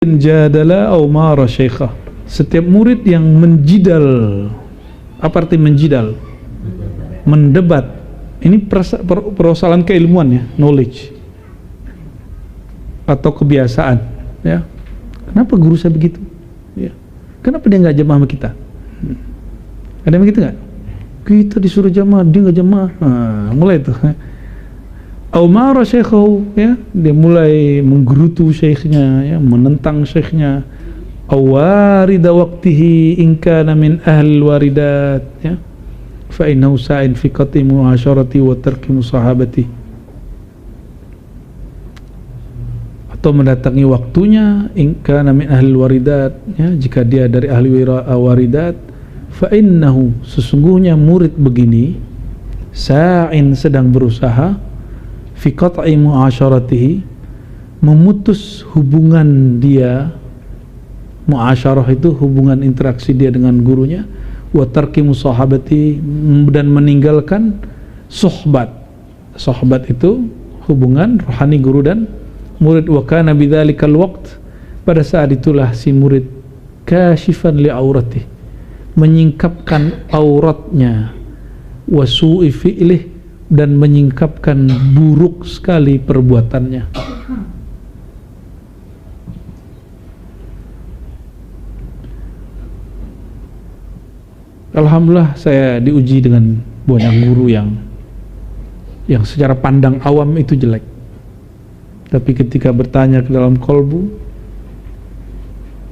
jadala aw mara syekhah. Setiap murid yang menjidal, apa arti menjidal? Mendebat. Ini persoalan keilmuan ya, knowledge atau kebiasaan ya. Kenapa guru saya begitu? Ya. Kenapa dia nggak jamaah sama kita? Ada yang begitu nggak? Kita disuruh jamaah, dia nggak jamaah. Mulai itu. Aumara syekhahu, ya, dia mulai menggerutu syekhnya, ya, menentang syekhnya. Awarida waqtihi in kana min ahli waridat, ya, fa innahu sa'in fi qati mu'asyarati wa tarki musahabati. Atau mendatangi waktunya in kana min ahli waridat, ya, jika dia dari ahli waridat, fa innahu, sesungguhnya murid begini sa'in, sedang berusaha fi qat'i mu'asyaratihi, memutus hubungan dia. Mu'asyarah itu hubungan interaksi dia dengan gurunya, wa tarki musahabati, dan meninggalkan sohbat. Sohbat itu hubungan rohani guru dan murid. Wa kana bidzalikal waqt, pada saat itulah si murid kasyifan li aurati, menyingkapkan auratnya, wa su'i fi'lih, dan menyingkapkan buruk sekali perbuatannya. Alhamdulillah saya diuji dengan banyak guru yang secara pandang awam itu jelek, tapi ketika bertanya ke dalam kolbu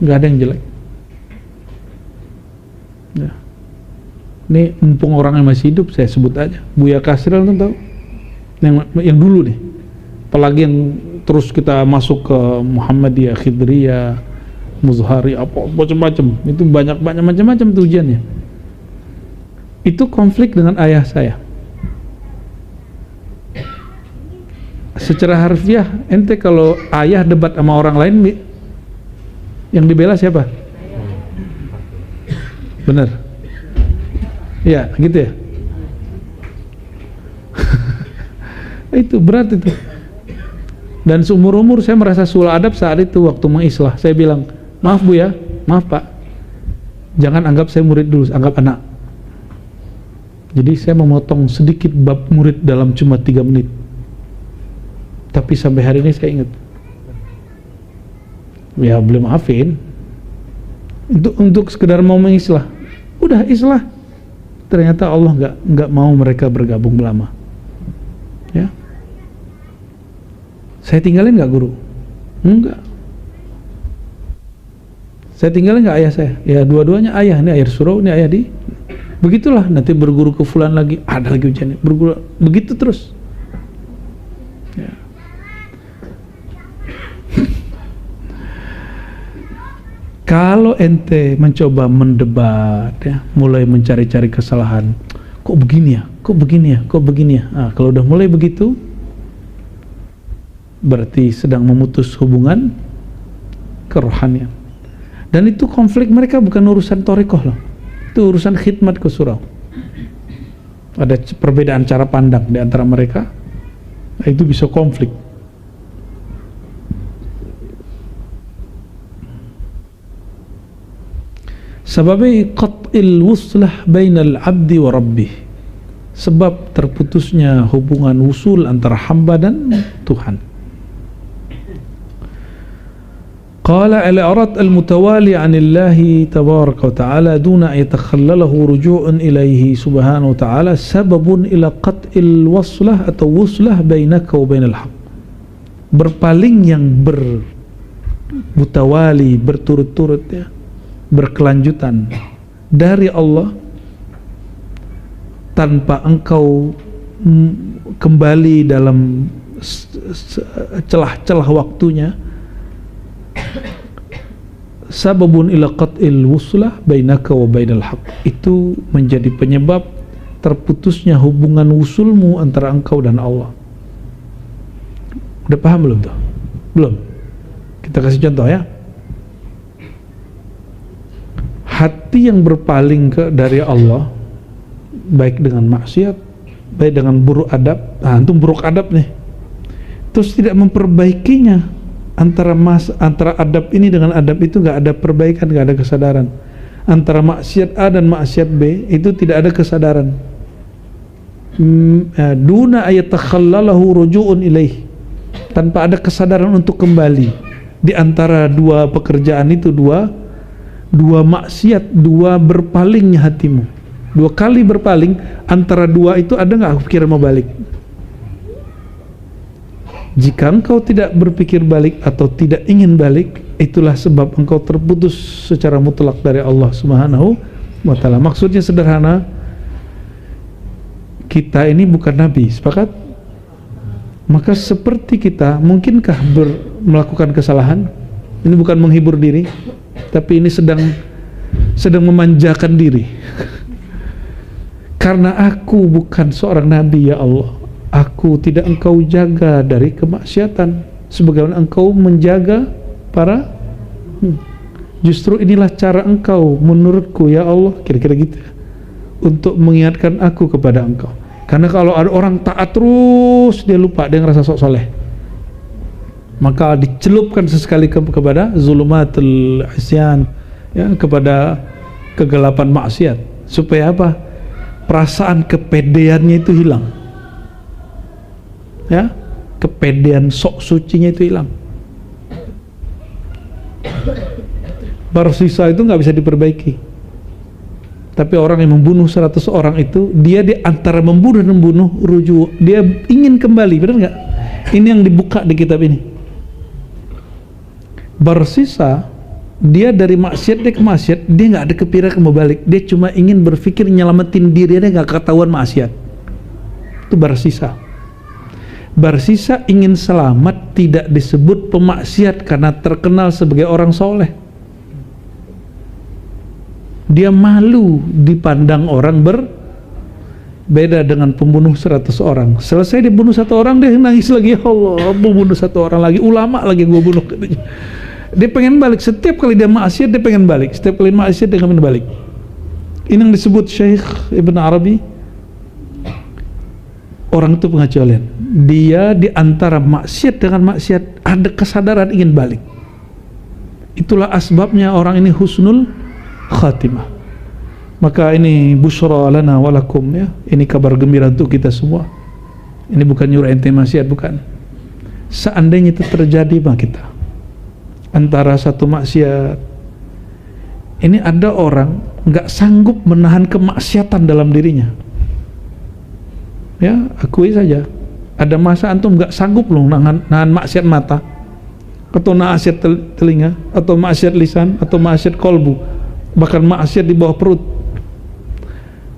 nggak ada yang jelek ya. Ini mumpung orangnya masih hidup, saya sebut aja Buya Kasril, tuh tahu? Yang dulu nih, apalagi yang terus kita masuk ke Muhammadiyah, Khidriyah, Muzhari, apa macam-macam, itu banyak macam-macam tuh ujiannya. Itu konflik dengan ayah saya. Secara harfiah, ente kalau ayah debat sama orang lain, yang dibela siapa? Benar. Ya, gitu ya. Itu berat itu. Dan seumur-umur saya merasa sul adab saat itu waktu mengislah. Saya bilang, maaf Bu ya, maaf Pak, jangan anggap saya murid dulu, anggap anak. Jadi saya memotong sedikit bab murid dalam cuma 3 menit. Tapi sampai hari ini saya ingat. Ya belum maafin. Untuk sekedar mau mengislah. Udah islah. Ternyata Allah nggak mau mereka bergabung lama. Ya. Saya tinggalin nggak guru? Enggak. Saya tinggalin nggak ayah saya? Ya dua-duanya ayah, ini ayah surau, ini ayah di. Begitulah, nanti berguru ke fulan lagi, ada lagi ujiannya, berguru, begitu terus. Ya. Kalau ente mencoba mendebat, ya, mulai mencari-cari kesalahan, kok begini ya, kok begini ya, kok begini ya. Nah, kalau udah mulai begitu, berarti sedang memutus hubungan kerohanian. Dan itu konflik mereka bukan urusan thariqah loh, itu urusan khidmat ke surau. Ada perbedaan cara pandang di antara mereka, nah, itu bisa konflik. Sababi qat'il wuslah bainal abdi wa rabbih, sebab terputusnya hubungan wusul antara hamba dan Tuhan. Qala al-i'rad al-mutawali 'anillahi tabaraka wa ta'ala duna yatakhallalahu ruju'un ilaihi subhanahu wa ta'ala sababun ila qat'il waslah atau wuslah bainaka wa bainal haq. Berpaling yang mutawali, berturut-turut, ya, berkelanjutan dari Allah tanpa engkau kembali dalam celah-celah waktunya, sababun ila qat'il wuslah bainaka wa bainal haq, itu menjadi penyebab terputusnya hubungan wusulmu antara engkau dan Allah. Udah paham belum tuh? Belum? Kita kasih contoh ya. Hati yang berpaling dari Allah, baik dengan maksiat, baik dengan buruk adab, nah itu buruk adab nih, terus tidak memperbaikinya, Antara adab ini dengan adab itu nggak ada perbaikan, nggak ada kesadaran. Antara maksiat A dan maksiat B itu tidak ada kesadaran. Duna ayatakhallalahu ruju'un ilaih, tanpa ada kesadaran untuk kembali. Di antara dua pekerjaan itu, dua maksiat, dua berpalingnya hatimu, dua kali berpaling. Antara dua itu ada nggak pikir mau balik? Jika engkau tidak berpikir balik atau tidak ingin balik, itulah sebab engkau terputus secara mutlak dari Allah Subhanahu wa ta'ala. Maksudnya sederhana, kita ini bukan nabi, sepakat? Maka seperti kita, mungkinkah melakukan kesalahan? Ini bukan menghibur diri, tapi ini sedang memanjakan diri. Karena aku bukan seorang nabi, ya Allah, aku tidak engkau jaga dari kemaksiatan sebagaimana engkau menjaga para justru inilah cara engkau menurutku, ya Allah, kira-kira gitu, untuk mengingatkan aku kepada engkau. Karena kalau ada orang taat terus, dia lupa, dia ngerasa sok soleh, maka dicelupkan sesekali kepada zulumatul isyan, ya, kepada kegelapan maksiat, supaya apa? Perasaan kepedeannya itu hilang, ya, kepedean sok sucinya itu hilang. Baru sisa itu nggak bisa diperbaiki. Tapi orang yang membunuh 100 orang itu, dia di antara membunuh dan membunuh rujuk, dia ingin kembali, benar nggak? Ini yang dibuka di kitab ini. Bersisa, dia dari maksiat dia ke maksiat, dia nggak ada kepikiran mau balik, dia cuma ingin berpikir nyelamatin diri, dia nggak ketahuan maksiat. Itu bersisa. Bersisa ingin selamat, tidak disebut pemaksiat karena terkenal sebagai orang soleh. Dia malu dipandang orang, berbeda dengan pembunuh 100 orang. Selesai dibunuh 1 orang, dia nangis lagi, ya Allah, membunuh 1 orang lagi, ulama lagi gue bunuh, katanya. Dia pengen balik, setiap kali dia maksiat dia pengen balik, setiap kali maksiat dia pengen balik. Ini yang disebut Syekh Ibn Arabi, orang itu pengecualian. Dia di antara maksiat dengan maksiat ada kesadaran ingin balik. Itulah asbabnya orang ini husnul khatimah. Maka ini busyra lana walakum, ya, ini kabar gembira untuk kita semua. Ini bukan nyuruh ente maksiat, bukan. Seandainya itu terjadi sama kita, antara satu maksiat ini, ada orang nggak sanggup menahan kemaksiatan dalam dirinya, ya, akui saja. Ada masa antum nggak sanggup loh nahan maksiat mata, atau maksiat telinga, atau maksiat lisan, atau maksiat kolbu, bahkan maksiat di bawah perut.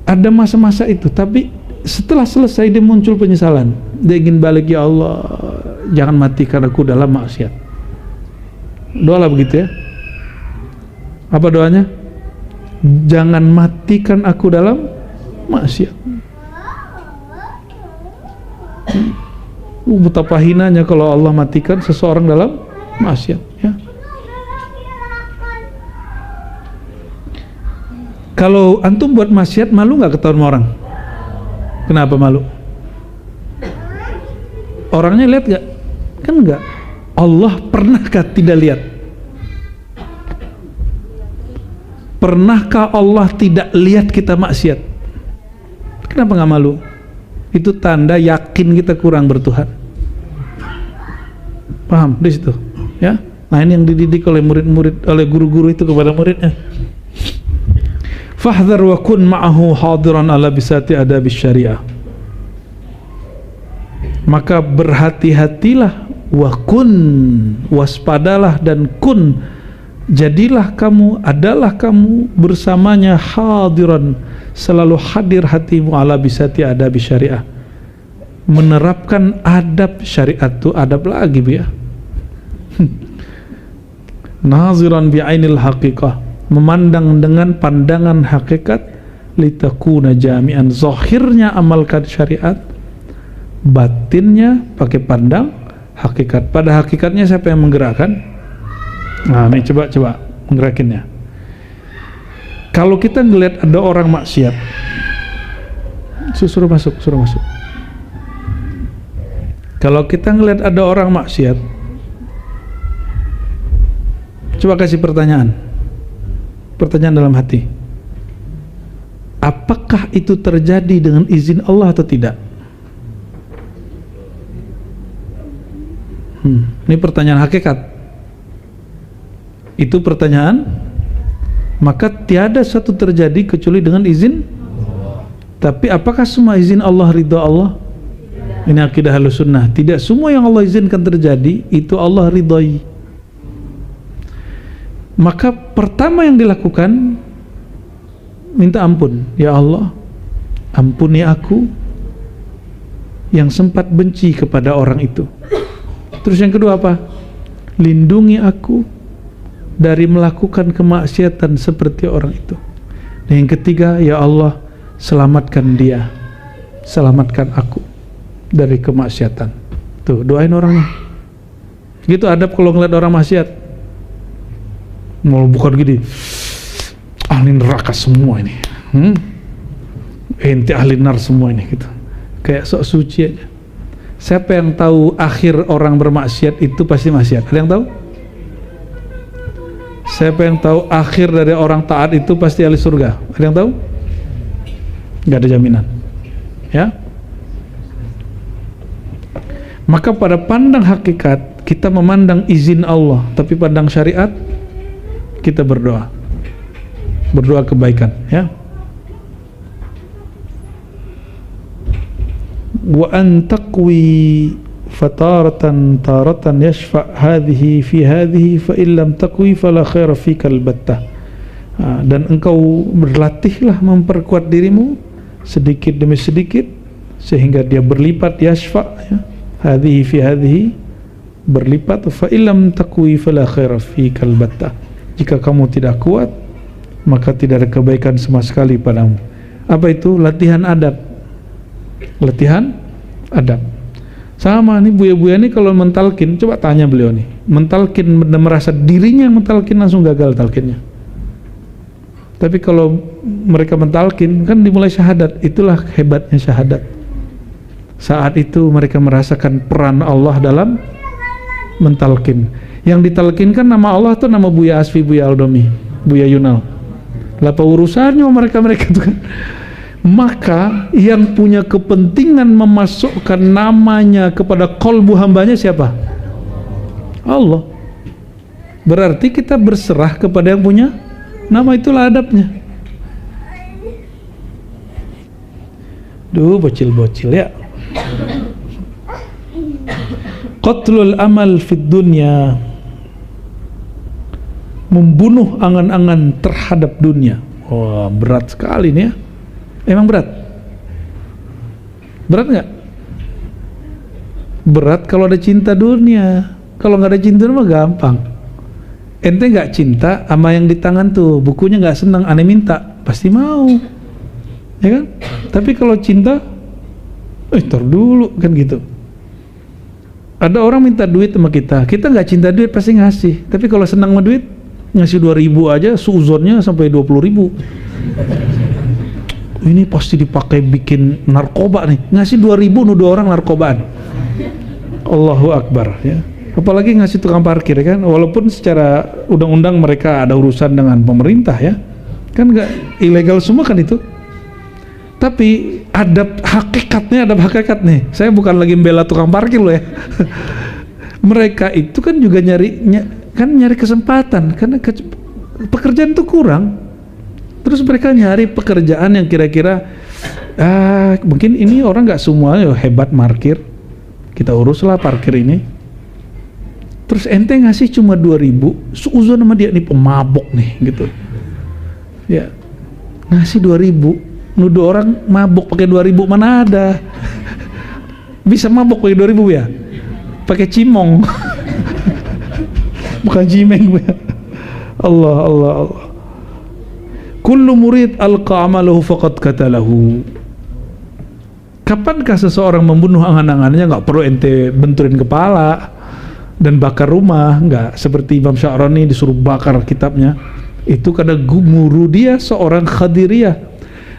Ada masa-masa itu, tapi setelah selesai dia muncul penyesalan, dia ingin balik, ya Allah, jangan matikan aku dalam maksiat. Doa lah begitu, ya. Apa doanya? Jangan matikan aku dalam maksiat. Betapa hinanya kalau Allah matikan seseorang dalam maksiat, ya. Kalau antum buat maksiat, malu nggak ketahuan sama orang? Kenapa malu? Orangnya lihat nggak? Kan nggak. Allah pernahkah tidak lihat? Pernahkah Allah tidak lihat kita maksiat? Kenapa nggak malu? Itu tanda yakin kita kurang bertuhan. Paham di situ, ya? Nah, ini yang dididik oleh murid-murid, oleh guru-guru itu kepada muridnya. Fahdhar wa kun ma'ahu hadiran ala bisati adabis syariah. Maka berhati-hatilah, wa kun, waspadalah, dan kun, jadilah kamu, adalah kamu bersamanya, hadiran, selalu hadir hatimu, ala bisati adabis syariah, menerapkan adab syariat. Itu adab lagi, Bu, ya. Naziran bi'ainil haqiqah, memandang dengan pandangan hakikat, litakuna jami'an, zahirnya amalkan syariat, batinnya pakai pandang hakikat. Pada hakikatnya siapa yang menggerakkan? Nah, ini coba menggerakinnya. Kalau kita ngelihat ada orang maksiat, suruh masuk. Kalau kita ngelihat ada orang maksiat, Coba kasih pertanyaan dalam hati. Apakah itu terjadi dengan izin Allah atau tidak? Ini pertanyaan hakikat. Itu pertanyaan, maka tiada satu terjadi kecuali dengan izin. Tapi apakah semua izin Allah ridha Allah? Ini akidah Ahlussunnah. Tidak semua yang Allah izinkan terjadi itu Allah ridhai. Maka pertama yang dilakukan, minta ampun. Ya Allah, ampuni aku yang sempat benci kepada orang itu. Terus yang kedua apa? Lindungi aku dari melakukan kemaksiatan seperti orang itu. Dan yang ketiga, ya Allah, selamatkan dia, selamatkan aku dari kemaksiatan. Tuh, doain orangnya. Gitu adab kalau ngeliat orang maksiat. Mau bukan gini, ahli neraka semua ini, ente ahli nar semua ini, gitu. Kayak sok suci aja. Siapa yang tahu akhir orang bermaksiat itu pasti maksiat? Ada yang tahu? Siapa yang tahu akhir dari orang taat itu pasti ahli surga? Ada yang tahu? Gak ada jaminan, ya. Maka pada pandang hakikat kita memandang izin Allah, tapi pandang syariat kita berdoa kebaikan, ya. Wa an taqwi fataratan taratan yashfa hadhihi fi hadhihi fa illam taqwi fala khaira fika albattah. Dan engkau berlatihlah memperkuat dirimu sedikit demi sedikit sehingga dia berlipat, yashfa, ya. Hadhihi fi hadhihi, berlipat. Fa illam taqwi fala khaira fika albattah. Jika kamu tidak kuat, maka tidak ada kebaikan sama sekali padamu. Apa itu? Latihan adab. Latihan adab. Sama nih buya-buya nih kalau mentalkin, coba tanya beliau nih. Mentalkin, merasa dirinya mentalkin langsung gagal talkinnya. Tapi kalau mereka mentalkin, kan dimulai syahadat. Itulah hebatnya syahadat. Saat itu mereka merasakan peran Allah dalam mentalkin. Yang ditalkinkan nama Allah itu nama Buya Asfi, Buya Aldomi, Buya Yunal. Apa urusannya mereka itu kan? Maka yang punya kepentingan memasukkan namanya kepada qalbu hambanya siapa? Allah. Berarti kita berserah kepada yang punya nama, itulah adabnya. Duh, bocil-bocil ya. Qatlul amal fid dunya, membunuh angan-angan terhadap dunia. Wah, berat sekali nih ya. Emang berat? Berat nggak? Berat kalau ada cinta dunia. Kalau nggak ada cinta mah gampang. Ente nggak cinta sama yang di tangan tuh, bukunya nggak senang, aneh minta, pasti mau, ya kan? Tapi kalau cinta, tar dulu kan gitu. Ada orang minta duit sama kita nggak cinta duit pasti ngasih. Tapi kalau senang sama duit, ngasih 2.000 aja, suuzonnya sampai 20.000. Ini pasti dipakai bikin narkoba nih, ngasih 2.000 nuduh orang narkobaan. Allahu Akbar, ya. Apalagi ngasih tukang parkir, ya kan, walaupun secara undang-undang mereka ada urusan dengan pemerintah, ya kan, nggak ilegal semua kan itu. Tapi adab hakikat nih. Saya bukan lagi membela tukang parkir loh ya. Mereka itu kan juga nyari kesempatan karena pekerjaan itu kurang. Terus mereka nyari pekerjaan yang kira-kira mungkin ini orang nggak semua hebat parkir, kita uruslah parkir ini. Terus ente ngasih cuma 2.000, suuzon sama dia nih pemabok nih gitu. Ya, ngasih 2.000, nuduh orang mabok pakai 2.000, mana ada. Bisa mabok pakai 2.000 ya? Pakai cimong. Bukan cimeng ya. Allah. Kullu murid alqa amalahu faqad qatalahu. Kapankah seseorang membunuh angan-angannya? Nggak perlu ente benturin kepala dan bakar rumah, nggak seperti Imam Sya'rani disuruh bakar kitabnya. Itu karena guru dia seorang Khadiriyah.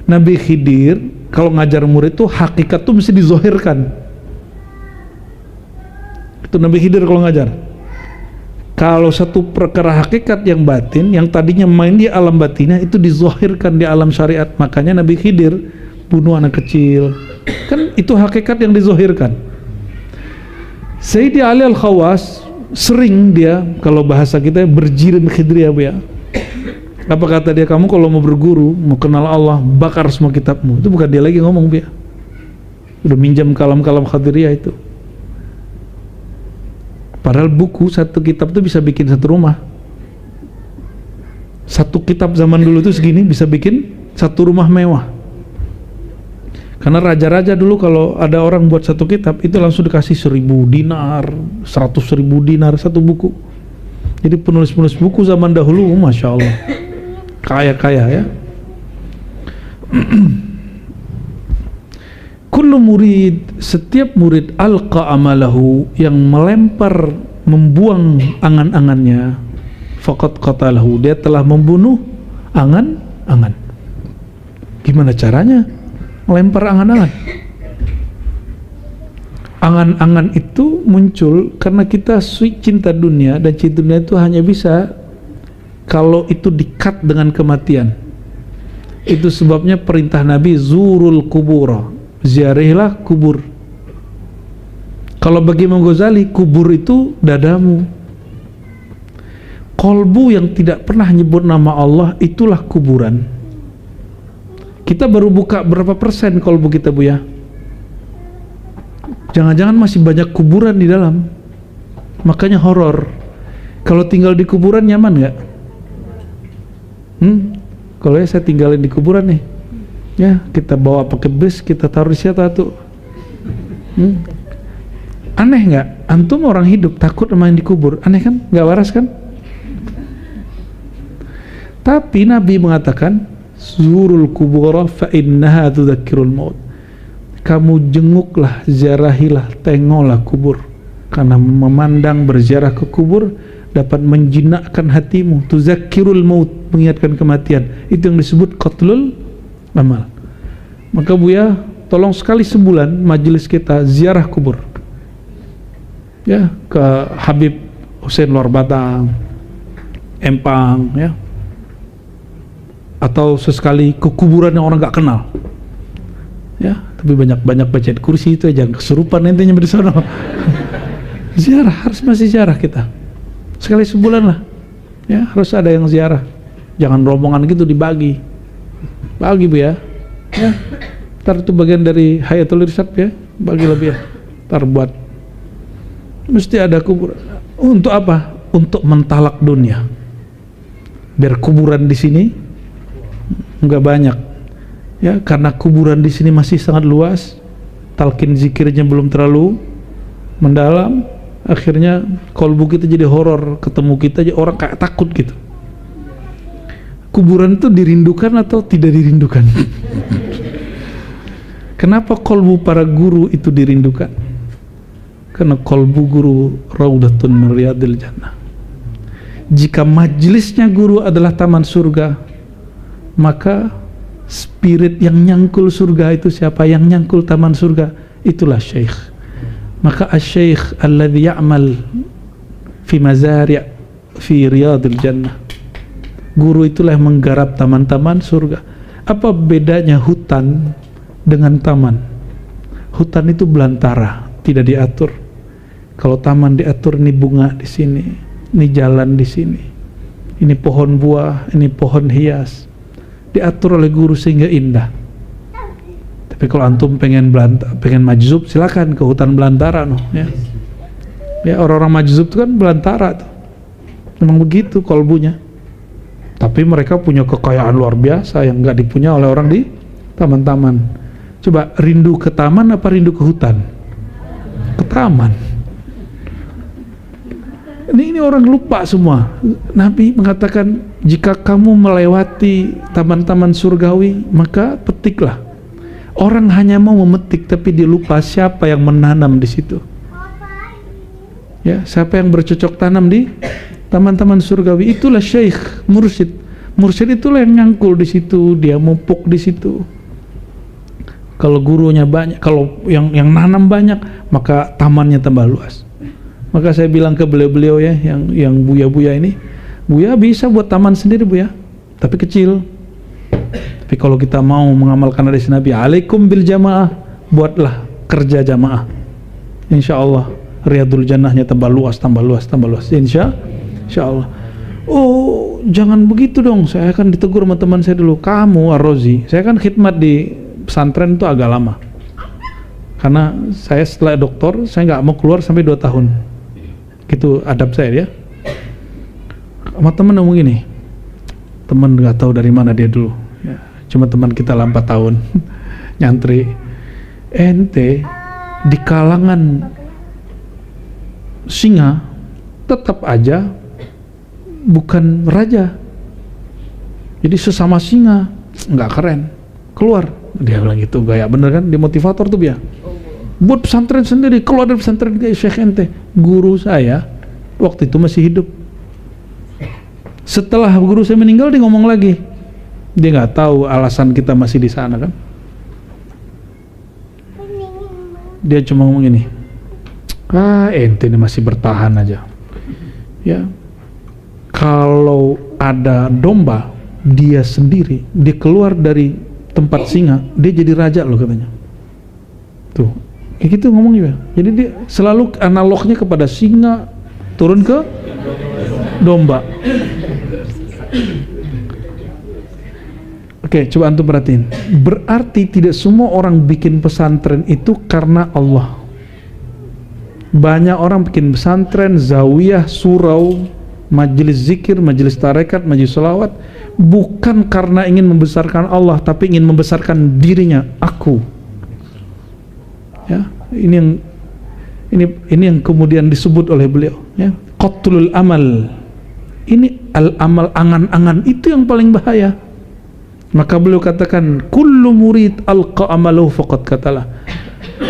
Nabi Khidir kalau ngajar murid tuh hakikat tuh mesti dizohirkan. Itu Nabi Khidir kalau ngajar. Kalau satu perkara hakikat yang batin, yang tadinya main di alam batinnya, itu dizahirkan di alam syariat. Makanya Nabi Khidir bunuh anak kecil, kan itu hakikat yang dizahirkan. Sayyidi Ali Al-Khawas sering dia, kalau bahasa kita, berjirim khidriyah, Bu ya. Apa kata dia? Kamu kalau mau berguru, mau kenal Allah, bakar semua kitabmu. Itu bukan dia lagi ngomong, Bu ya. Udah minjam kalam-kalam khadiriyah itu. Padahal buku, satu kitab itu bisa bikin satu rumah. Satu kitab zaman dulu itu segini bisa bikin satu rumah mewah. Karena raja-raja dulu kalau ada orang buat satu kitab, itu langsung dikasih 1000 dinar, 100.000 dinar satu buku. Jadi penulis-penulis buku zaman dahulu, Masya Allah, kaya-kaya ya. Kullu murid, setiap murid alqa amalahu, yang melempar, membuang angan-angannya, faqad qatalahu, dia telah membunuh angan-angan. Gimana caranya melempar angan-angan? Angan-angan itu muncul karena kita cinta dunia, dan cinta dunia itu hanya bisa kalau itu di-cut dengan kematian. Itu sebabnya perintah Nabi, zurul kubura, ziarahilah kubur. Kalau bagi Imam Ghazali, kubur itu dadamu. Kolbu yang tidak pernah nyebut nama Allah, itulah kuburan. Kita baru buka berapa persen kolbu kita, Bu ya? Jangan-jangan masih banyak kuburan di dalam. Makanya horor. Kalau tinggal di kuburan nyaman nggak? Kalau ya saya tinggalin di kuburan nih, ya kita bawa pakai bus, kita taruh di situ tuh. Aneh nggak? Antum orang hidup takut main di kubur, aneh kan? Nggak waras kan? Tapi Nabi mengatakan, zurul kubura fa innaha tudzakkirul maut. Kamu jenguklah, ziarahilah, tengoklah kubur, karena memandang, berziarah ke kubur dapat menjinakkan hatimu. Tuzakkirul maut, mengingatkan kematian. Itu yang disebut qatlul amal. Maka Buya, tolong sekali sebulan majelis kita ziarah kubur, ya, ke Habib Hussein Luar Batang, Empang, ya, atau sesekali ke kuburan yang orang gak kenal, ya, tapi banyak-banyak baca kursi itu aja, kesurupan nantinya di sana. Ziarah, harus masih ziarah kita sekali sebulan lah, ya, harus ada yang ziarah. Jangan rombongan gitu dibagi, bagi Bu ya, ya, ntar itu bagian dari Hayatul Irsyad ya, bagi lebih ya, ntar buat, mesti ada kubur. Untuk apa? Untuk mentalak dunia, biar kuburan di sini nggak banyak, ya, karena kuburan di sini masih sangat luas, talqin zikirnya belum terlalu mendalam. Akhirnya kolbu kita jadi horor, ketemu kita aja orang kayak takut gitu. Kuburan itu dirindukan atau tidak dirindukan? Kenapa kolbu para guru itu dirindukan? Karena kolbu guru raudatun min riyadil jannah. Jika majlisnya guru adalah taman surga, maka spirit yang nyangkul surga itu siapa? Yang nyangkul taman surga, itulah syekh. Maka asy-syekh alladhi ya'mal fi mazari' fi riyadil jannah, guru itulah yang menggarap taman-taman surga. Apa bedanya hutan dengan taman? Hutan itu belantara, tidak diatur. Kalau taman diatur, ini bunga di sini, ini jalan di sini, ini pohon buah, ini pohon hias, diatur oleh guru sehingga indah. Tapi kalau antum pengen majzub, silakan ke hutan belantara, no, ya. Ya, orang-orang majzub itu kan belantara tuh. Memang begitu kolbunya. Tapi mereka punya kekayaan luar biasa yang nggak dipunya oleh orang di taman-taman. Coba rindu ke taman apa rindu ke hutan? Ke taman. Ini orang lupa semua. Nabi mengatakan, jika kamu melewati taman-taman surgawi, maka petiklah. Orang hanya mau memetik, tapi dia lupa siapa yang menanam di situ. Ya, siapa yang bercocok tanam di taman-taman surgawi? Itulah syekh, mursyid. Mursyid itulah yang nyangkul di situ, dia mupuk di situ. Kalau gurunya banyak, kalau yang nanam banyak, maka tamannya tambah luas. Maka saya bilang ke beliau-beliau ya, yang buya-buya ini, Buya bisa buat taman sendiri Buya, tapi kecil. Tapi kalau kita mau mengamalkan hadis Nabi, alaikum bil jamaah, buatlah kerja jamaah. Insya Allah Riyadul Jannahnya tambah luas, tambah luas, tambah luas. Insya Allah. Oh, jangan begitu dong. Saya akan ditegur sama teman saya dulu. Kamu Ar-Rozi, saya kan khidmat di pesantren itu agak lama. Karena saya setelah doktor, saya nggak mau keluar sampai 2 tahun. Gitu adab saya dia. Sama teman ngomong gini, teman nggak tahu dari mana dia dulu. Ya, cuma teman kita lah 4 tahun nyantri. Ente di kalangan singa tetap aja bukan raja. Jadi sesama singa nggak keren. Keluar, dia bilang gitu, gaya bener kan? Dia motivator tuh dia. Buat pesantren sendiri, keluar dari pesantren kayak Syekh ente. Guru saya waktu itu masih hidup. Setelah guru saya meninggal dia ngomong lagi. Dia nggak tahu alasan kita masih di sana kan? Dia cuma ngomong gini, ente ini masih bertahan aja. Ya, kalau ada domba, dia sendiri, dia keluar dari tempat singa, dia jadi raja loh katanya. Tuh, kayak gitu ngomongnya. Jadi dia selalu analognya kepada singa turun ke domba. Oke, coba antum perhatiin. Berarti tidak semua orang bikin pesantren itu karena Allah. Banyak orang bikin pesantren, zawiyah, surau, majelis zikir, majelis tarekat, majelis salawat, bukan karena ingin membesarkan Allah, tapi ingin membesarkan dirinya, aku. Ya, ini yang kemudian disebut oleh beliau, ya, qatlul amal. Ini al-amal, angan-angan itu yang paling bahaya. Maka beliau katakan, kullu murid alqa amalahu faqad katalah.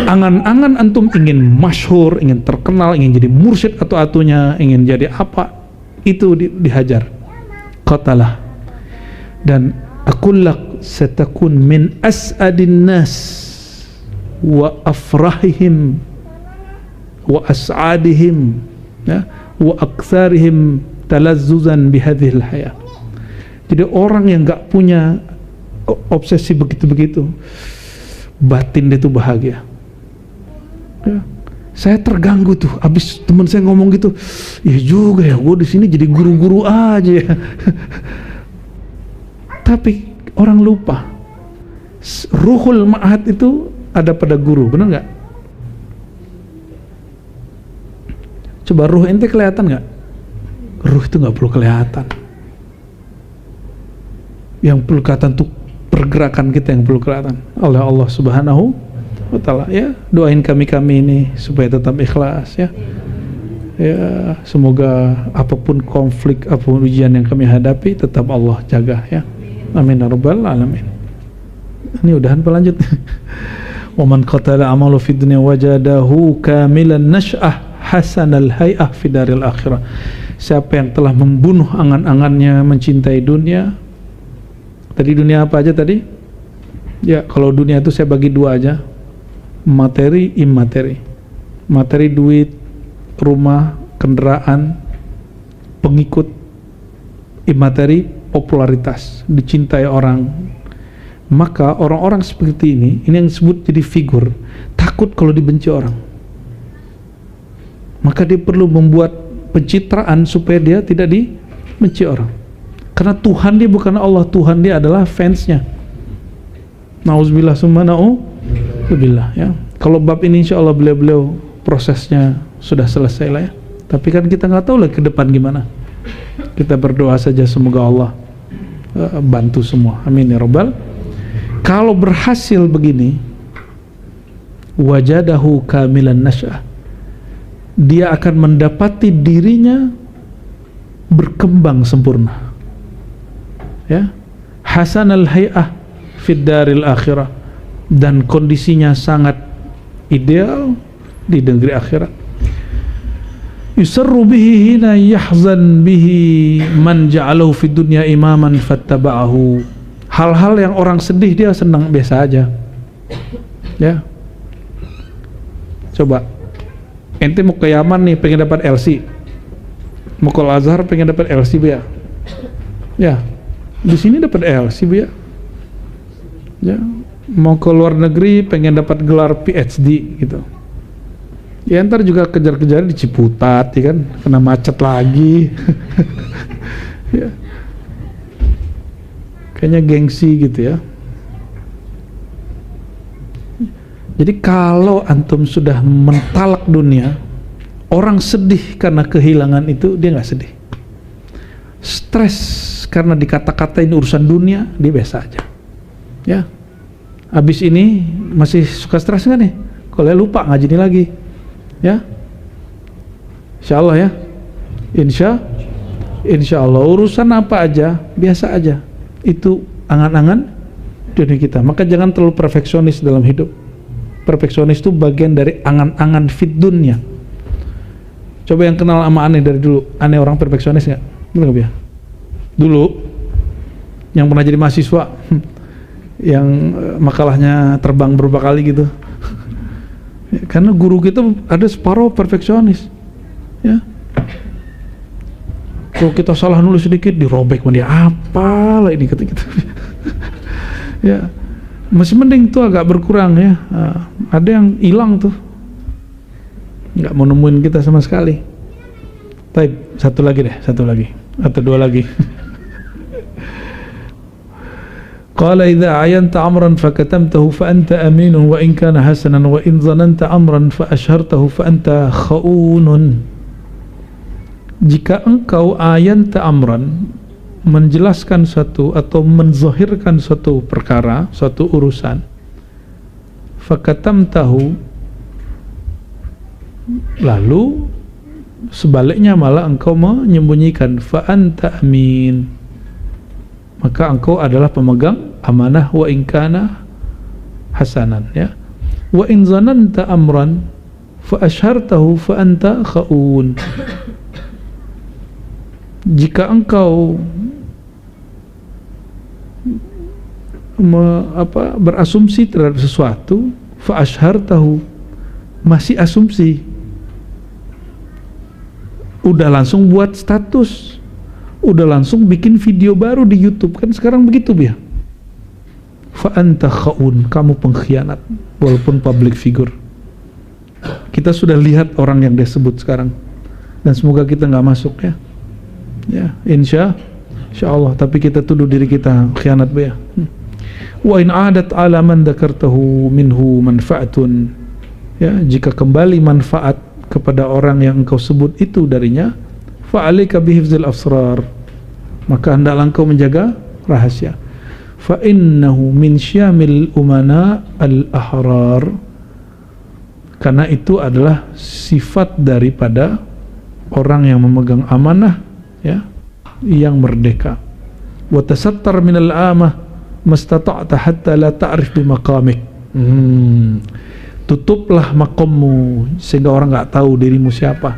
Angan-angan antum ingin masyhur, ingin terkenal, ingin jadi mursyid atau atunya, ingin jadi apa, itu dihajar. Qatalah. Dan akullak satakun min as'adin nas wa afrahihim wa as'adihim, ya, wa aktsarihim talazzuzan bihadhil hayat. Jadi orang yang gak punya obsesi begitu-begitu, batin dia tuh bahagia. Ya. Saya terganggu tuh, abis teman saya ngomong gitu, ya juga ya, gue di sini jadi guru-guru aja ya. Tapi orang lupa, ruhul ma'had itu ada pada guru, benar nggak? Coba ruh ente kelihatan nggak? Ruh itu nggak perlu kelihatan. Yang perlu kelihatan tuh pergerakan kita yang perlu kelihatan oleh Allah Subhanahu wa Ta'ala. Ya, doain kami ini supaya tetap ikhlas ya. Ya, semoga apapun konflik, apapun ujian yang kami hadapi tetap Allah jaga ya. Amin ya rabbal alamin. Ini udahan pelanjut. Wa man qatala amalu fid dunya wajadahu kamilan nash'ah hasanal hay'ah fi daril akhirah. Siapa yang telah membunuh angan-angannya mencintai dunia. Tadi dunia apa aja tadi? Ya, kalau dunia itu saya bagi 2 aja. Materi, imateri. Materi, duit, rumah, kendaraan, pengikut. Imateri, popularitas, dicintai orang. Maka orang-orang seperti ini yang disebut jadi figur, takut kalau dibenci orang. Maka dia perlu membuat pencitraan supaya dia tidak dibenci orang. Karena Tuhan dia bukan Allah, Tuhan dia adalah fansnya. Nauzubillah summa na'udzubillah ya. Kalau bab ini insya Allah beliau prosesnya sudah selesai lah ya. Tapi kan kita nggak tahu lah ke depan gimana. Kita berdoa saja semoga Allah bantu semua. Amin ya rabbal. Kalau berhasil begini, wajadahu kamilan nasy'ah. Dia akan mendapati dirinya berkembang sempurna. Ya, hasanal hay'ah fid daril akhirah, dan kondisinya sangat ideal di negeri akhirat. Yusarru bihi hina yahzan bihi man ja'alahu fid dunya imaman fattaba'ahu. Hal-hal yang orang sedih dia senang, biasa aja. Ya. Coba Ente mau ke Yaman nih pengen dapat LC, mau ke Al-Azhar pengen dapat LC bu ya, ya di sini dapat LC bu ya. Ya, mau ke luar negeri pengen dapat gelar PhD gitu. Ya ntar juga kejar-kejar di Ciputat, ya kan, kena macet lagi. Ya. Kayaknya gengsi gitu ya. Jadi kalau antum sudah mentalak dunia, orang sedih karena kehilangan itu dia nggak sedih. Stres karena dikata-katain urusan dunia dia biasa aja. Ya, habis ini masih suka stres nggak nih? Kalau lupa ngaji ini lagi, ya, insya Allah ya, insya Allah urusan apa aja biasa aja, itu angan-angan dunia kita. Maka jangan terlalu perfeksionis dalam hidup. Perfeksionis itu bagian dari angan-angan fit dunia. Coba yang kenal sama Aneh dari dulu, Aneh orang perfeksionis nggak? Dulu, yang pernah jadi mahasiswa. Yang makalahnya terbang beberapa kali gitu. Karena guru kita ada separuh perfeksionis, ya. Kalau kita salah nulis sedikit dirobek sama dia, apalah ini kata kita. Ya, masih mending tuh agak berkurang ya. Ada yang hilang tuh, nggak mau nemuin kita sama sekali. Baik, satu lagi atau dua lagi. Qala idza ayanta amran fakatamtahu fa anta aminun wa in kana hasanan wa in zananta amran fa ashartahu fa anta khaunun. Jika engkau ayanta amran, menjelaskan suatu atau menzahirkan suatu perkara, suatu urusan, fakatamtahu, lalu sebaliknya malah engkau menyembunyikan, fa anta amin, maka engkau adalah pemegang amanah, wa in kana hasanan, ya. Wa in zananta amran fa ashartahu fa anta khaun. Jika engkau berasumsi terhadap sesuatu, fa ashartahu, masih asumsi, udah langsung buat status, udah langsung bikin video baru di YouTube, kan sekarang begitu ya. Fa anta khaun, kamu pengkhianat walaupun public figure. Kita sudah lihat orang yang dia sebut sekarang, dan semoga kita nggak masuk ya. Ya, insya Allah. Tapi kita tuduh diri kita khianat ya. Wa in adat ala man dzakartahu minhu manfaatun, ya, jika kembali manfaat kepada orang yang engkau sebut itu darinya, fa'alika bihifzil asrar, maka hendaklah engkau menjaga rahasia. Fa innahu min syamil umana al-ahrar, karena itu adalah sifat daripada orang yang memegang amanah, ya, yang merdeka. Wa tasattar min al-amah mastata'ta hatta la ta'rif bi maqamik. Tutuplah makommu sehingga orang nggak tahu dirimu siapa.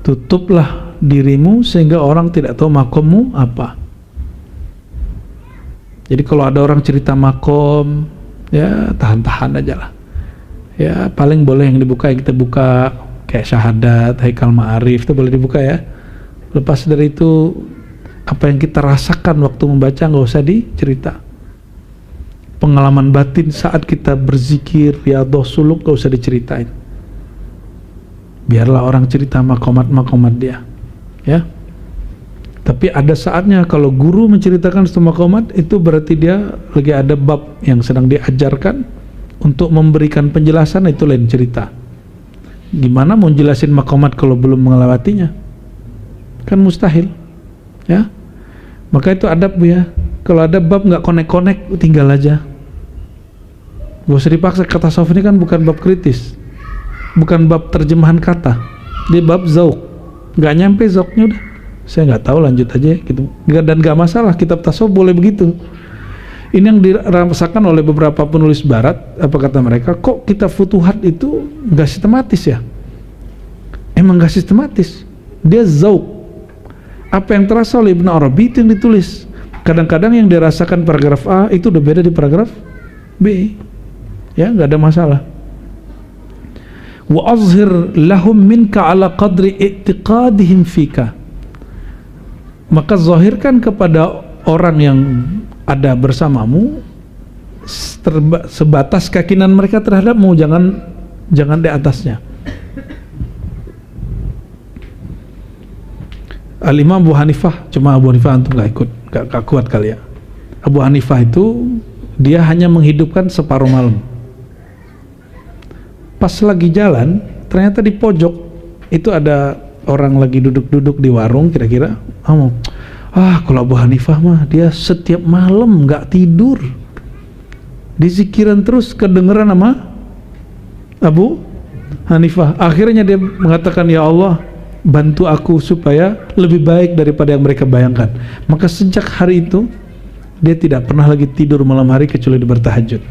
Tutuplah dirimu sehingga orang tidak tahu makommu apa. Jadi kalau ada orang cerita makom, ya tahan-tahan aja lah. Ya paling boleh yang dibuka yang kita buka, kayak syahadat, haikal ma'arif itu boleh dibuka ya. Lepas dari itu apa yang kita rasakan waktu membaca nggak usah dicerita. Pengalaman batin saat kita berzikir, riyadhah suluk nggak usah diceritain. Biarlah orang cerita makomat-makomat dia, ya. Tapi ada saatnya kalau guru menceritakan satu makomat, itu berarti dia lagi ada bab yang sedang diajarkan untuk memberikan penjelasan, itu lain cerita. Gimana mau jelasin makomat kalau belum melewatinya? Kan mustahil, ya. Maka itu adab ya. Kalau ada bab nggak konek-konek, tinggal aja. Gak usah dipaksa. Kata tasawuf ini kan bukan bab kritis, bukan bab terjemahan kata, dia bab zauk. Nggak nyampe zauknya udah, saya nggak tahu, lanjut aja gitu. Dan nggak masalah, kitab tasawuf boleh begitu. Ini yang dirasakan oleh beberapa penulis barat. Apa kata mereka? Kok kitab Futuhat itu nggak sistematis ya? Emang nggak sistematis, dia zauk. Apa yang terasa oleh Ibn Arabi itu yang ditulis. Kadang-kadang yang dirasakan paragraf A itu udah beda di paragraf B, ya nggak ada masalah. wa azhir lahum minka ala qadri i'tiqadihim fika. Maka zahirkan kepada orang yang ada bersamamu sebatas keyakinan mereka terhadapmu, jangan di atasnya. Al-Imam Abu Hanifah, cuma Abu Hanifah antum gak ikut, gak kuat kali ya. Abu Hanifah itu dia hanya menghidupkan separuh malam. Pas lagi jalan, ternyata di pojok itu ada orang lagi duduk-duduk di warung, kira-kira ngomong, kalau Abu Hanifah mah dia setiap malam gak tidur, dizikiran terus, kedengeran sama Abu Hanifah. Akhirnya dia mengatakan, ya Allah, bantu aku supaya lebih baik daripada yang mereka bayangkan. Maka sejak hari itu dia tidak pernah lagi tidur malam hari kecuali bertahajud,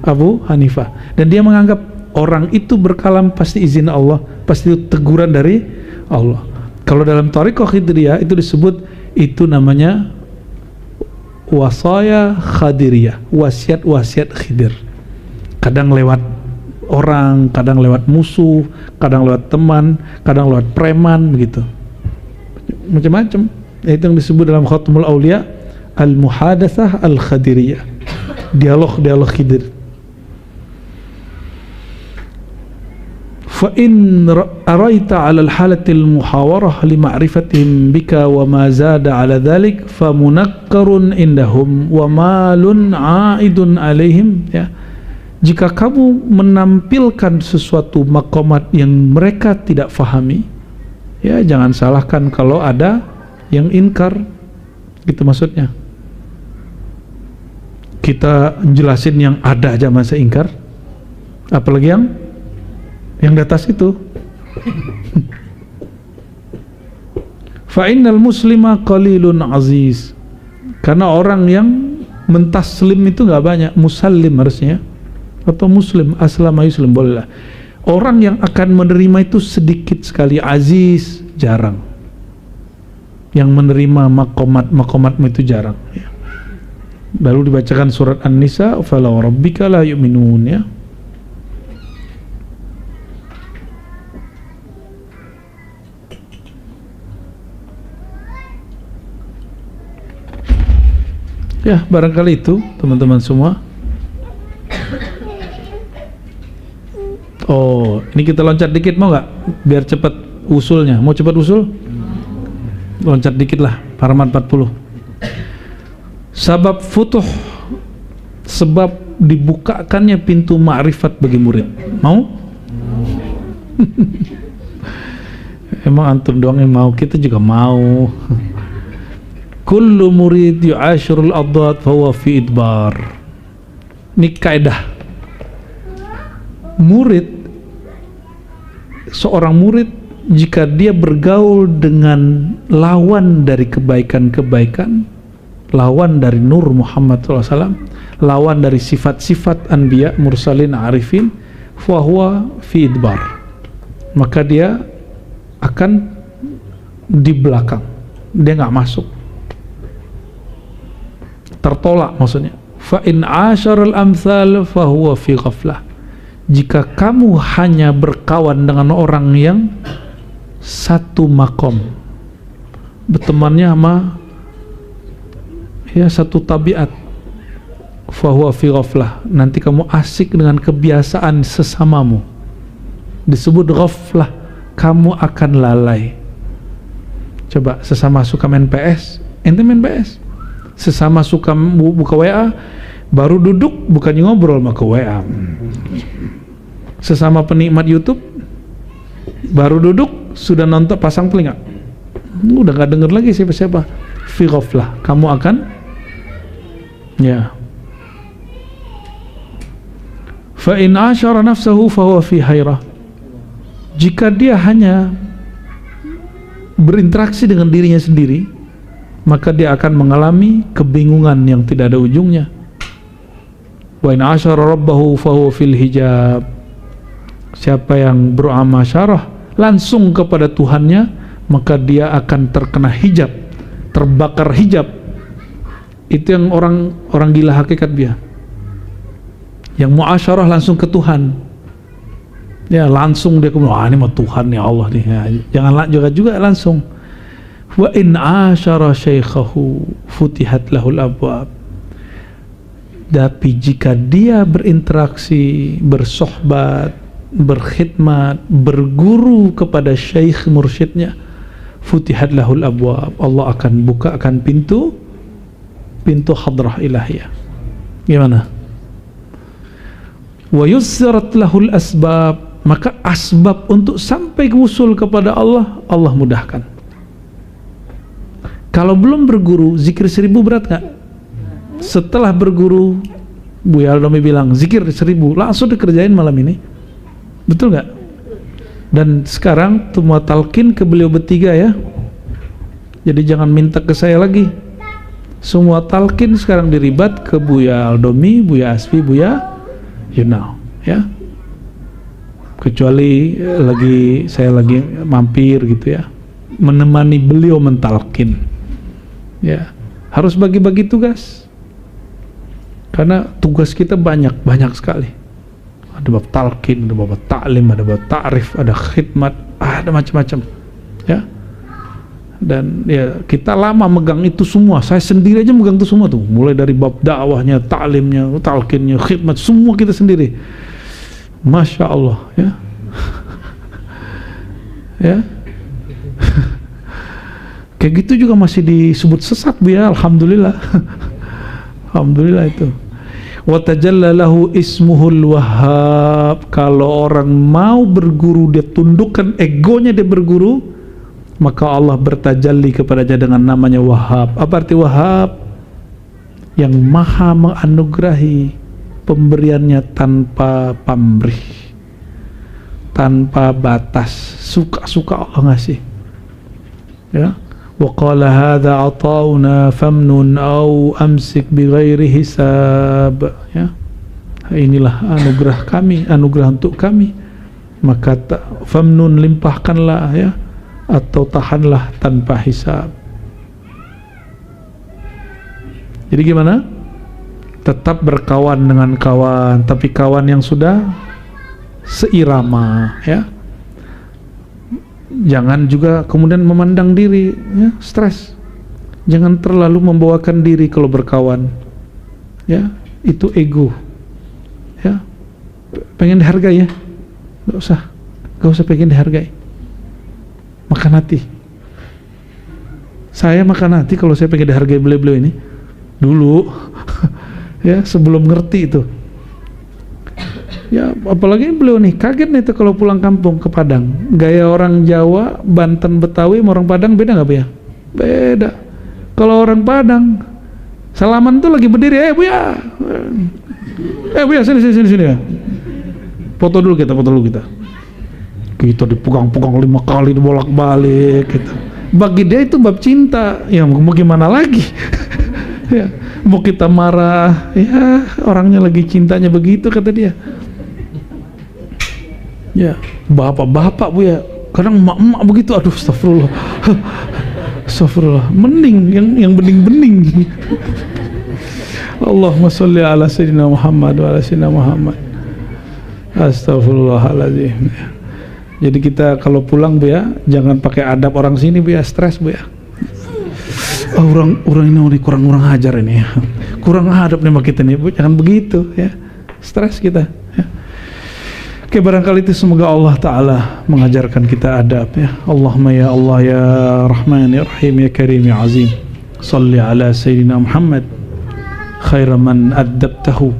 Abu Hanifah. Dan dia menganggap orang itu berkalam pasti izin Allah, pasti itu teguran dari Allah. Kalau dalam Thariqah Khidriyah itu disebut, itu namanya wasaya Khadiriyah, wasiat-wasiat Khidir. Kadang lewat orang, kadang lewat musuh, kadang lewat teman, kadang lewat preman, begitu, macam-macam. Itu yang disebut dalam Khatmul Aulia al-muhadatsah al-khadiriyah, dialog Khidir. Fa in araita 'ala al-halatil muhawarah li ma'rifatihim bika wa ma zada 'ala dhalik fa munakkarun indahum wa malun 'aidun 'alaihim, ya. Jika kamu menampilkan sesuatu maqamat yang mereka tidak fahami, ya jangan salahkan kalau ada yang inkar, gitu maksudnya. Kita jelasin yang ada aja masa ingkar, apalagi yang di atas itu. Fa innal muslima qalilun aziz, karena orang yang mentaslim itu nggak banyak. Musallim harusnya, atau muslim, aslama yuslim, boleh lah. Orang yang akan menerima itu sedikit sekali. Aziz jarang, yang menerima makomatmu itu jarang, ya. Lalu dibacakan surat An-Nisa, fala rabbika la yu'minun, ya. Ya, barangkali itu teman-teman semua. Oh, ini kita loncat dikit, mau nggak? Biar cepat usulnya. Mau cepat usul? Loncat dikit lah, halaman 40. Sabab futuh, sebab dibukakannya pintu ma'rifat bagi murid. Mau? Emang antum doang yang mau, kita juga mau. Kullu murid yu'ashirul adad fahuwa fi idbar. Ini kaidah. Seorang murid jika dia bergaul dengan lawan dari kebaikan-kebaikan, lawan dari Nur Muhammad SAW, lawan dari sifat-sifat Anbiya, Mursalin, Arifin, fahuwa fi idbar, maka dia akan di belakang, dia nggak masuk, tertolak maksudnya. Fa in asharal amsal fahuwa fi ghaflah. Jika kamu hanya berkawan dengan orang yang satu makom, bertemannya sama ya satu tabiat, fahuwa fi ghaflah, nanti kamu asik dengan kebiasaan sesamamu, disebut ghaflah, kamu akan lalai. Coba sesama suka main PS, ente main PS. Sesama suka buka WA, baru duduk bukannya ngobrol maka WA. Sesama penikmat YouTube, baru duduk sudah nonton pasang telinga, udah gak denger lagi siapa-siapa. Fi ghaflah, kamu akan ya. Fa in ashara nafsahu fa huwa fi hairah. Jika dia hanya berinteraksi dengan dirinya sendiri, maka dia akan mengalami kebingungan yang tidak ada ujungnya. Wa in ashara rabbahu fa huwa fil hijab. Siapa yang beramusyarah langsung kepada Tuhannya, maka dia akan terkena hijab, terbakar hijab. Itu yang orang gila hakikat dia. Yang muasyarah langsung ke Tuhan. Ya langsung dia kemudian, ini mah Tuhan ya Allah nih. Ya, jangan juga langsung. Wa in asyara syaikhahu futihat lahul abwab. Tapi jika dia berinteraksi, bersohbat, berkhidmat, berguru kepada syekh mursyidnya, futihat lahul abwab, Allah akan bukakan pintu hadrah ilahiyah. Gimana? Wa yussirat lahul asbab, maka asbab untuk sampai usul kepada Allah, Allah mudahkan. Kalau belum berguru, zikir 1000 berat gak? Setelah berguru, Buya Aldomi bilang zikir 1000, langsung dikerjain malam ini. Betul gak? Dan sekarang semua talqin ke beliau bertiga ya. Jadi jangan minta ke saya lagi. Semua talqin sekarang diribat ke Buya Aldomi, Buya Asfi, Buya Yunau ya. Kecuali saya lagi mampir gitu ya, menemani beliau mentalkin ya. Harus bagi-bagi tugas karena tugas kita banyak sekali. Ada bab talqin, ada bab ta'lim, ada bab ta'rif, ada khidmat, ada macam-macam ya. Dan ya kita lama megang itu semua. Saya sendiri aja megang itu semua tuh, mulai dari bab dakwahnya, ta'limnya, talqinnya, khidmat, semua kita sendiri. Masya Allah ya. Ya. Kayak gitu juga masih disebut sesat Bu ya. Alhamdulillah. Alhamdulillah itu. Wa tajalla lahu ismuhul wahhab. Kalau orang mau berguru, dia tundukkan egonya, dia berguru, maka Allah bertajalli kepadanya dengan namanya Wahhab. Apa arti Wahhab? Yang maha menganugerahi, pemberiannya tanpa pamrih, tanpa batas, suka-suka Allah ngasih ya. Wa qala hadza ata'una famnun au amsik bighairi hisab ya. Inilah anugerah kami, anugerah untuk kami, maka famnun, limpahkanlah ya, atau tahanlah tanpa hisab. Jadi gimana? Tetap berkawan dengan kawan, tapi kawan yang sudah seirama ya. Jangan juga kemudian memandang diri ya, stres. Jangan terlalu membawakan diri kalau berkawan ya, itu ego ya. Pengen dihargai ya, gak usah pengen dihargai. Makan hati. Saya makan hati kalau saya pengen dihargai beliau-beliau ini dulu ya, sebelum ngerti itu ya. Apalagi beliau nih kaget nih tuh kalau pulang kampung ke Padang, gaya orang Jawa, Banten, Betawi sama orang Padang beda nggak Bu ya? Beda. Kalau orang Padang salaman tuh lagi berdiri, Bu ya, Bu ya, sini ya, foto dulu kita kita dipegang-pegang 5 kali, dibolak-balik gitu. Bagi dia itu bab cinta ya, mau gimana lagi ya, mau kita marah ya, orangnya lagi cintanya begitu kata dia ya. Bapak-bapak Bu ya, kadang emak-emak begitu, aduh astagfirullah. Astagfirullah, mending yang bening-bening. Allahumma sholli ala sayyidina Muhammad wa ala sayyidina Muhammad. Astagfirullahaladzim. Jadi kita kalau pulang Bu ya, jangan pakai adab orang sini Bu ya, stres Bu ya. Oh, orang ini kurang ajar ini ya. Kurang adab nih sama kita nih Bu, jangan begitu ya. Stres kita ya. Oke, barangkali itu semoga Allah Ta'ala mengajarkan kita adab ya. Allahumma ya Allah ya Rahman ya Rahim ya Karim ya Azim, salli ala Sayyidina Muhammad khaira man addabtahu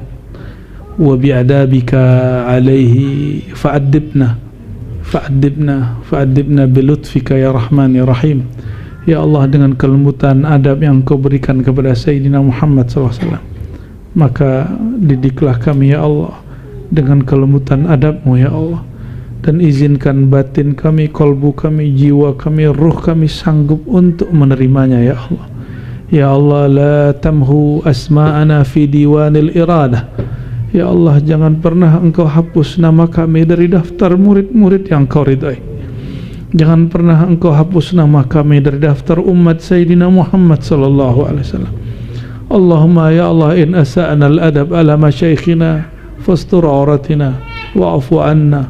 wa bi'adabika alaihi fa'addibna bilutfika ya Rahman ya Rahim. Ya Allah, dengan kelembutan adab yang Kau berikan kepada Sayyidina Muhammad SAW, maka didiklah kami ya Allah dengan kelembutan adab-Mu ya Allah, dan izinkan batin kami, kolbu kami, jiwa kami, ruh kami sanggup untuk menerimanya ya Allah. Ya Allah, la tamhu asma'ana fi diwanil iradah. Ya Allah, jangan pernah Engkau hapus nama kami dari daftar murid-murid yang Kau ridai. Jangan pernah Engkau hapus nama kami dari daftar umat Sayyidina Muhammad sallallahu alaihi wasallam. Allahumma ya Allah, in asa'na al-adab ala masyaikhina fastur auratina wa'afu anna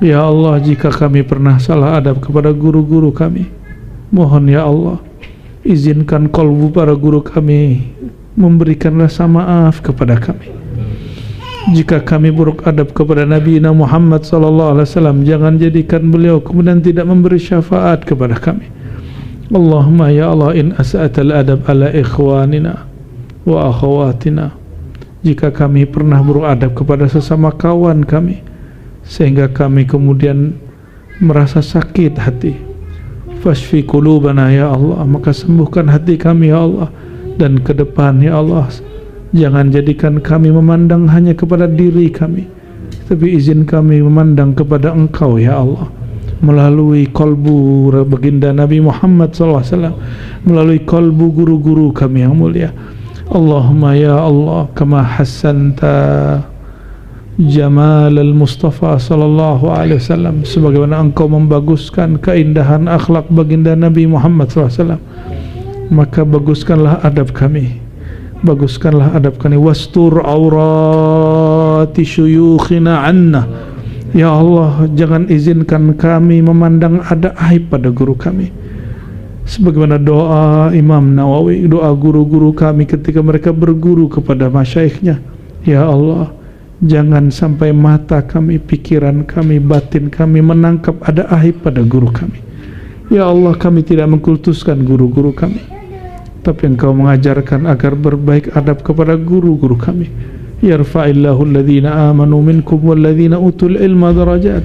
Ya Allah, jika kami pernah salah adab kepada guru-guru kami, mohon ya Allah, izinkan kalbu para guru kami memberikan rasa maaf kepada kami. Jika kami buruk adab kepada Nabi Muhammad SAW, jangan jadikan beliau kemudian tidak memberi syafaat kepada kami. Allahumma ya Allah, in as'atal adab ala ikhwanina wa akhawatina, jika kami pernah buruk adab kepada sesama kawan kami sehingga kami kemudian merasa sakit hati, fashfi qulubana ya Allah, maka sembuhkan hati kami ya Allah. Dan ke depan ya Allah, jangan jadikan kami memandang hanya kepada diri kami, tapi izin kami memandang kepada Engkau ya Allah, melalui kalbu baginda Nabi Muhammad SAW, melalui kalbu guru-guru kami yang mulia. Allahumma ya Allah, kama hassanta Jamal al-Mustafa sallallahu alaihi wasallam, sebagaimana Engkau membaguskan keindahan akhlak baginda Nabi Muhammad SAW, maka baguskanlah adab kami, baguskanlah adab kami. Wastur aurati syuyukhina anna, ya Allah, jangan izinkan kami memandang ada aib pada guru kami, sebagaimana doa Imam Nawawi, doa guru-guru kami ketika mereka berguru kepada masyaikhnya. Ya Allah, jangan sampai mata kami, pikiran kami, batin kami menangkap ada aib pada guru kami. Ya Allah, kami tidak mengkultuskan guru-guru kami, tapi Engkau mengajarkan agar berbaik adab kepada guru-guru kami. Yarfa'illahu alladhina amanu minkum walladhina utul ilma darajat.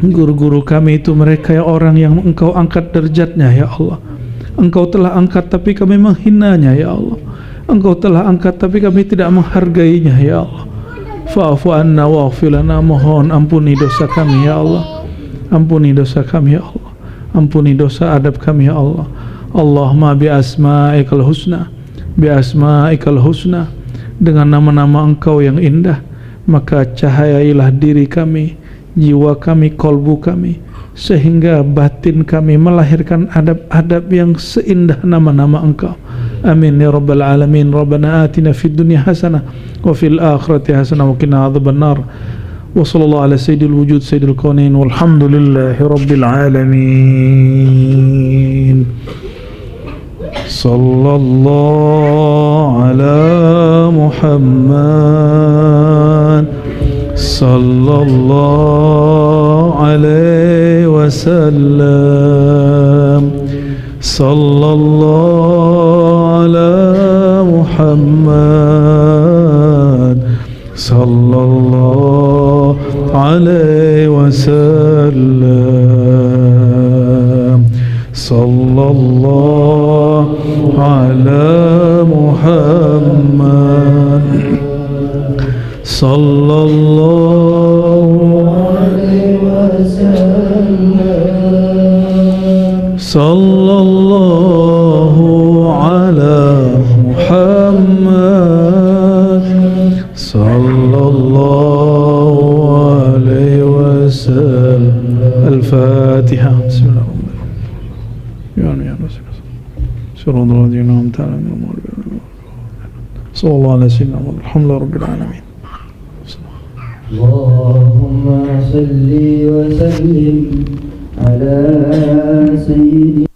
Guru-guru kami itu mereka yang orang yang Engkau angkat derajatnya ya Allah. Engkau telah angkat tapi kami menghinanya ya Allah. Engkau telah angkat tapi kami tidak menghargainya ya Allah. Fa'fu anna waghfir lana, mohon ampuni dosa kami ya Allah. Ampuni dosa kami ya Allah. Ampuni dosa adab kami ya Allah. Allahumma bi asma'ikal husna, bi asma'ikal husna, dengan nama-nama Engkau yang indah, maka cahayailah diri kami, jiwa kami, kolbu kami, sehingga batin kami melahirkan adab-adab yang seindah nama-nama Engkau. Amin ya rabbal alamin. Rabbana atina fid dunya hasanah wa fil akhirati hasanah wa qina adzabannar. Wa sallallahu ala sayyidil wujud sayyidil kaunain walhamdulillahi rabbil alamin. Sallallahu ala Muhammad sallallahu alaihi wasallam. Sallallahu ala Muhammad sallallahu alaihi wasallam. Sallallahu ala Muhammad sallallahu alaihi wasallam. Sallallahu ala Muhammad sallallahu alaihi wasallam. Al-Fatiha. Bismillahirrahmanirrahim. Ya Rasul. Sallallahu alaihi wa sallam. Sallallahu alaihi wa sallam. Alhamdulillah rabbil alamin. Allahumma salli wa sallim على سيدنا